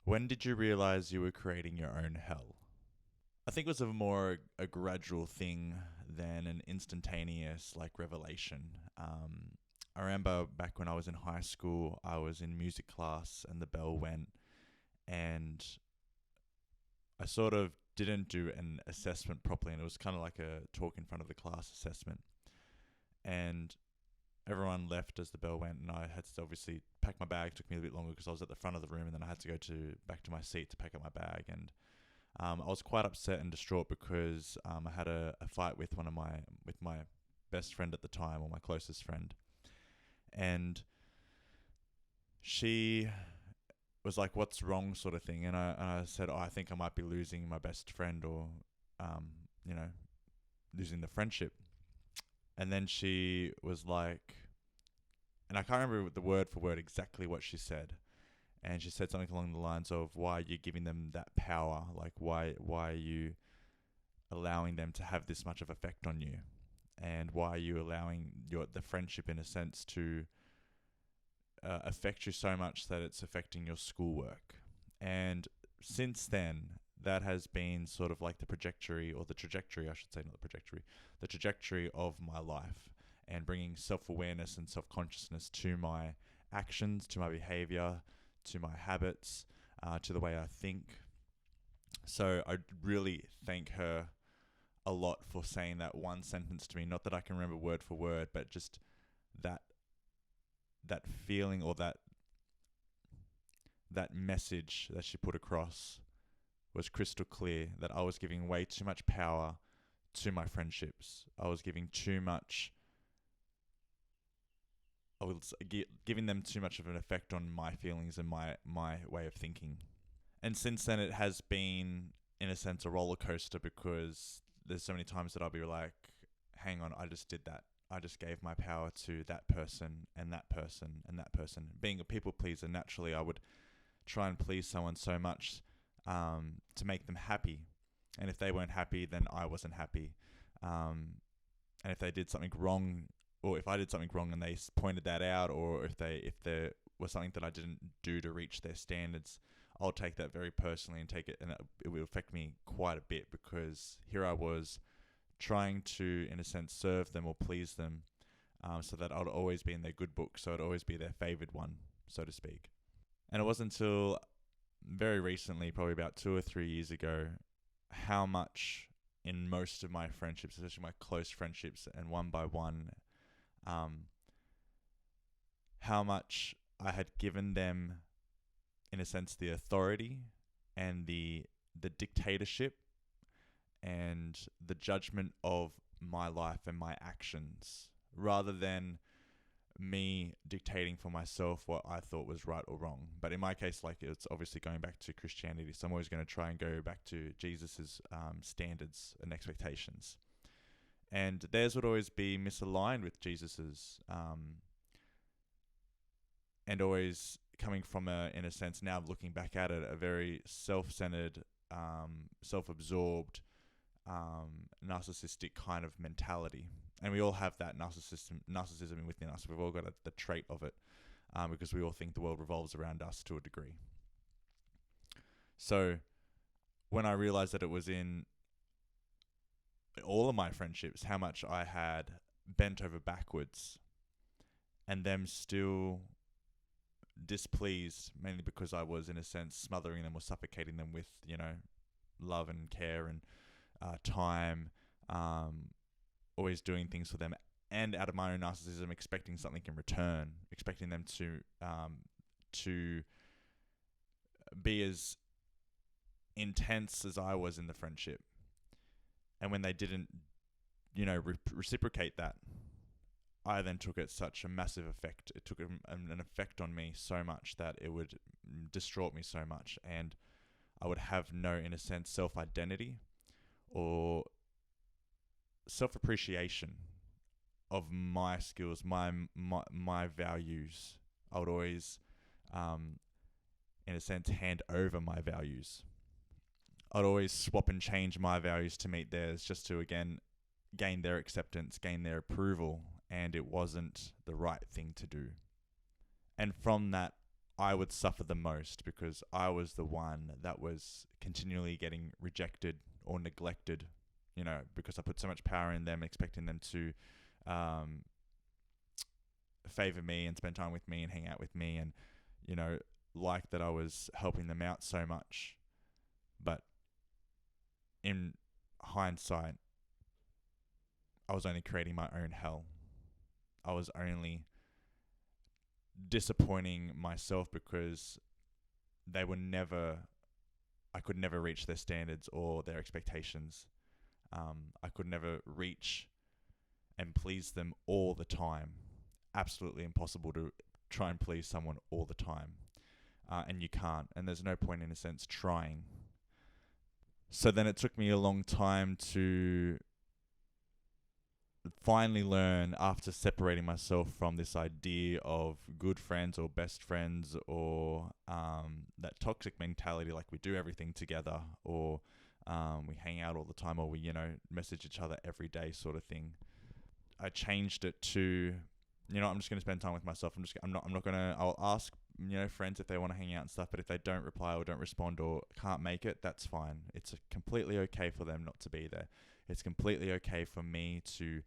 When did you realize you were creating your own hell? I think it was a gradual thing than an instantaneous like revelation. I remember back when I was in high school, I was in music class and the bell went, and I sort of didn't do an assessment properly, and it was kind of like a talk in front of the class assessment. And everyone left as the bell went, and I had to obviously pack my bag. It took me a bit longer because I was at the front of the room, and then I had to go to back to my seat to pack up my bag. And I was quite upset and distraught because I had a fight with my best friend at the time, or my closest friend, and she was like, "What's wrong?" sort of thing, and I said, "Oh, I think I might be losing my best friend, or um, you know, losing the friendship." And then she was like, and I can't remember the word for word exactly what she said, and she said something along the lines of, "Why are you giving them that power? Like, why are you allowing them to have this much of effect on you? And why are you allowing the friendship, in a sense, to affect you so much that it's affecting your schoolwork?" And since then, that has been sort of like the trajectory, I should say, not the trajectory of my life, and bringing self awareness and self consciousness to my actions, to my behavior, to my habits, to the way I think. So I really thank her a lot for saying that one sentence to me. Not that I can remember word for word, but just that that feeling, or that message that she put across was crystal clear, that I was giving way too much power to my friendships. I was giving too much. I was giving them too much of an effect on my feelings and my way of thinking. And since then, it has been, in a sense, a roller coaster, because there's so many times that I'll be like, hang on, I just did that. I just gave my power to that person and that person and that person. Being a people pleaser, naturally, I would try and please someone so much to make them happy. And if they weren't happy, then I wasn't happy. And if they did something wrong, or if I did something wrong and they pointed that out, or if there was something that I didn't do to reach their standards, I'll take that very personally and take it, and it will affect me quite a bit, because here I was trying to, in a sense, serve them or please them, so that I'd always be in their good book, so I'd always be their favored one, so to speak. And it wasn't until very recently, probably about 2 or 3 years ago, how much in most of my friendships, especially my close friendships, and one by one, um, how much I had given them, in a sense, the authority and the dictatorship and the judgment of my life and my actions, rather than me dictating for myself what I thought was right or wrong. But in my case, like, it's obviously going back to Christianity, so I'm always going to try and go back to Jesus's standards and expectations. And theirs would always be misaligned with Jesus's, and always coming from in a sense, now looking back at it, a very self-centered, self-absorbed, narcissistic kind of mentality. And we all have that narcissism within us. We've all got the trait of it, because we all think the world revolves around us to a degree. So when I realized that it was in all of my friendships, how much I had bent over backwards, and them still displeased, mainly because I was, in a sense, smothering them or suffocating them with, love and care and time, always doing things for them, and out of my own narcissism, expecting something in return, expecting them to be as intense as I was in the friendship. And when they didn't, reciprocate that, I then took it such a massive effect. It took an effect on me so much that it would distort me so much, and I would have no, in a sense, self-identity or self-appreciation of my skills, my values. I would always, in a sense, hand over my values. I'd always swap and change my values to meet theirs, just to, again, gain their acceptance, gain their approval, and it wasn't the right thing to do. And from that, I would suffer the most because I was the one that was continually getting rejected or neglected, because I put so much power in them, expecting them to um, favor me and spend time with me and hang out with me, and, like that I was helping them out so much. But in hindsight, I was only creating my own hell. I was only disappointing myself because they were never, I could never reach their standards or their expectations. I could never reach and please them all the time. Absolutely impossible to try and please someone all the time. And you can't. And there's no point, in a sense, trying. So then it took me a long time to finally learn, after separating myself from this idea of good friends or best friends, or that toxic mentality, like we do everything together, or we hang out all the time, or we message each other every day sort of thing. I changed it to, I'm just going to spend time with myself. I'm not going to, I'll ask, friends if they want to hang out and stuff, but if they don't reply or don't respond or can't make it, that's fine. It's completely okay for them not to be there. It's completely okay for me to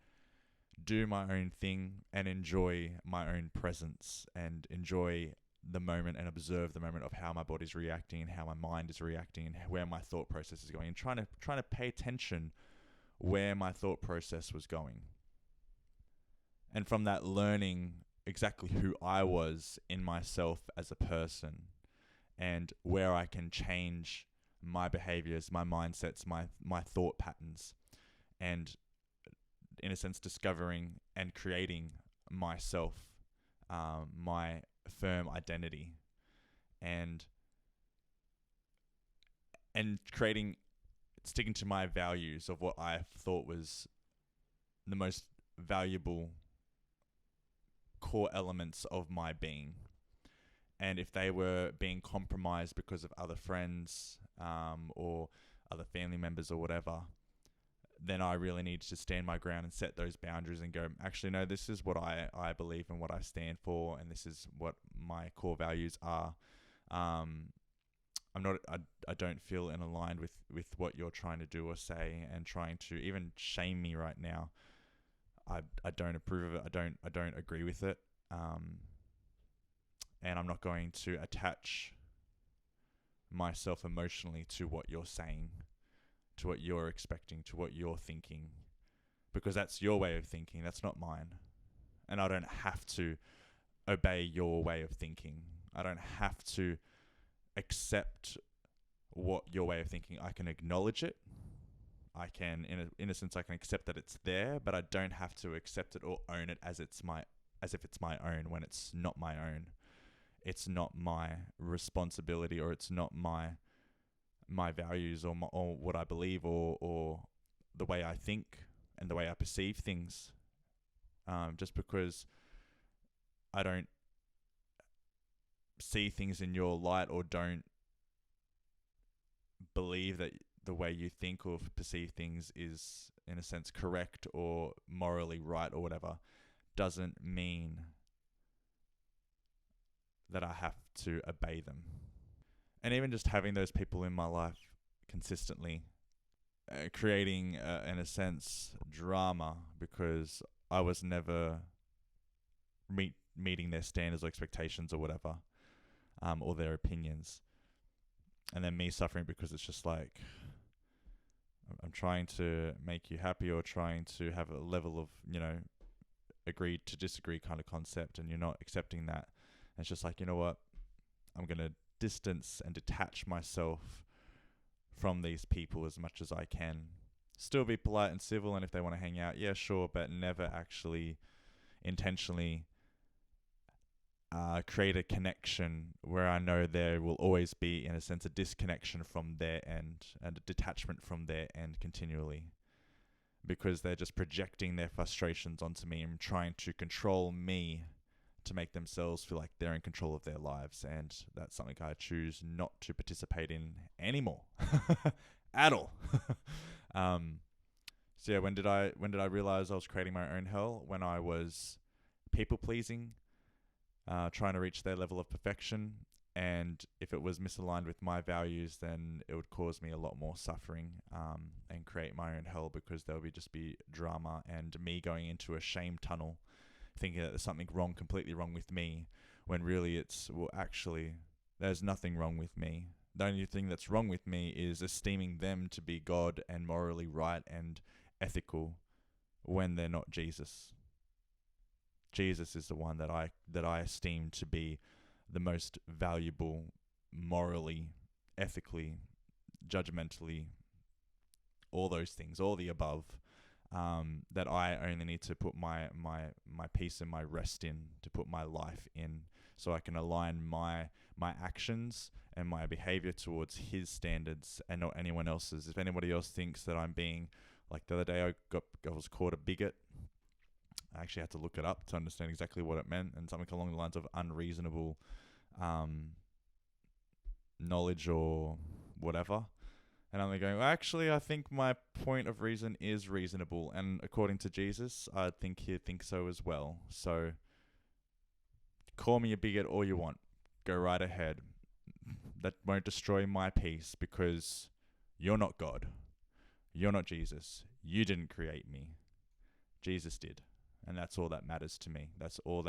do my own thing and enjoy my own presence and enjoy the moment and observe the moment of how my body's reacting and how my mind is reacting and where my thought process is going, and trying to pay attention where my thought process was going. And from that, learning exactly who I was in myself as a person, and where I can change my behaviors, my mindsets, my thought patterns, and in a sense discovering and creating myself, my firm identity, and sticking to my values of what I thought was the most valuable core elements of my being. And if they were being compromised because of other friends, or other family members or whatever, then I really need to stand my ground and set those boundaries and go, actually, no, this is what I believe and what I stand for, and this is what my core values are. I don't feel in aligned with what you're trying to do or say, and trying to even shame me right now. I don't approve of it. I don't agree with it. And I'm not going to attach myself emotionally to what you're saying, to what you're expecting, to what you're thinking, because that's your way of thinking. That's not mine. And I don't have to obey your way of thinking. I don't have to accept what your way of thinking. I can acknowledge it. I can, in a sense, I can accept that it's there, but I don't have to accept it or own it as if it's my own, when it's not my own. It's not my responsibility, or it's not my values, or what I believe, or the way I think and the way I perceive things. Just because I don't see things in your light, or don't believe that the way you think or perceive things is, in a sense, correct or morally right or whatever, doesn't mean that I have to obey them. And even just having those people in my life consistently, creating, in a sense, drama, because I was never meeting their standards or expectations or whatever, or their opinions. And then me suffering because it's just like, I'm trying to make you happy, or trying to have a level of, agree to disagree kind of concept, and you're not accepting that. And it's just like, you know what? I'm going to distance and detach myself from these people as much as I can. Still be polite and civil, and if they want to hang out, yeah, sure, but never actually intentionally create a connection where I know there will always be, in a sense, a disconnection from their end and a detachment from their end continually, because they're just projecting their frustrations onto me and trying to control me to make themselves feel like they're in control of their lives. And that's something I choose not to participate in anymore at all. So yeah, when did I realize I was creating my own hell? When I was people pleasing, trying to reach their level of perfection. And if it was misaligned with my values, then it would cause me a lot more suffering, and create my own hell, because there would just be drama and me going into a shame tunnel, thinking that there's something wrong, completely wrong with me, when really it's, well, actually, there's nothing wrong with me. The only thing that's wrong with me is esteeming them to be God and morally right and ethical when they're not Jesus. Jesus is the one that I esteem to be the most valuable, morally, ethically, judgmentally, all those things, all the above, that I only need to put my peace and my rest in, to put my life in, so I can align my actions and my behavior towards his standards and not anyone else's. If anybody else thinks that I'm being, like the other day I was called a bigot. I actually had to look it up to understand exactly what it meant, and something along the lines of unreasonable knowledge or whatever. And I'm going, well, actually, I think my point of reason is reasonable, and according to Jesus, I think he'd think so as well. So call me a bigot all you want. Go right ahead. That won't destroy my peace, because you're not God. You're not Jesus. You didn't create me. Jesus did. And that's all that matters to me. That's all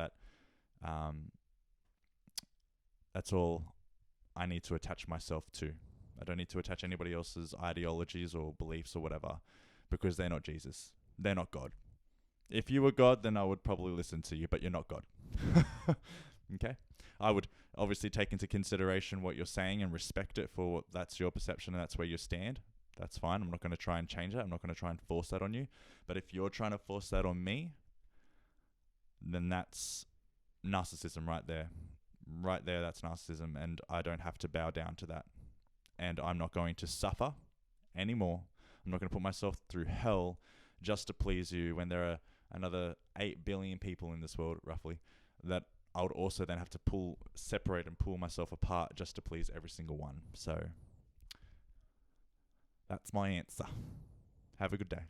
I need to attach myself to. I don't need to attach anybody else's ideologies or beliefs or whatever, because they're not Jesus. They're not God. If you were God, then I would probably listen to you, but you're not God. Okay? I would obviously take into consideration what you're saying and respect it for that's your perception and that's where you stand. That's fine. I'm not going to try and change that. I'm not going to try and force that on you. But if you're trying to force that on me, then that's narcissism right there. Right there, that's narcissism, and I don't have to bow down to that. And I'm not going to suffer anymore. I'm not going to put myself through hell just to please you, when there are another 8 billion people in this world, roughly, that I would also then have to separate and pull myself apart just to please every single one. So that's my answer. Have a good day.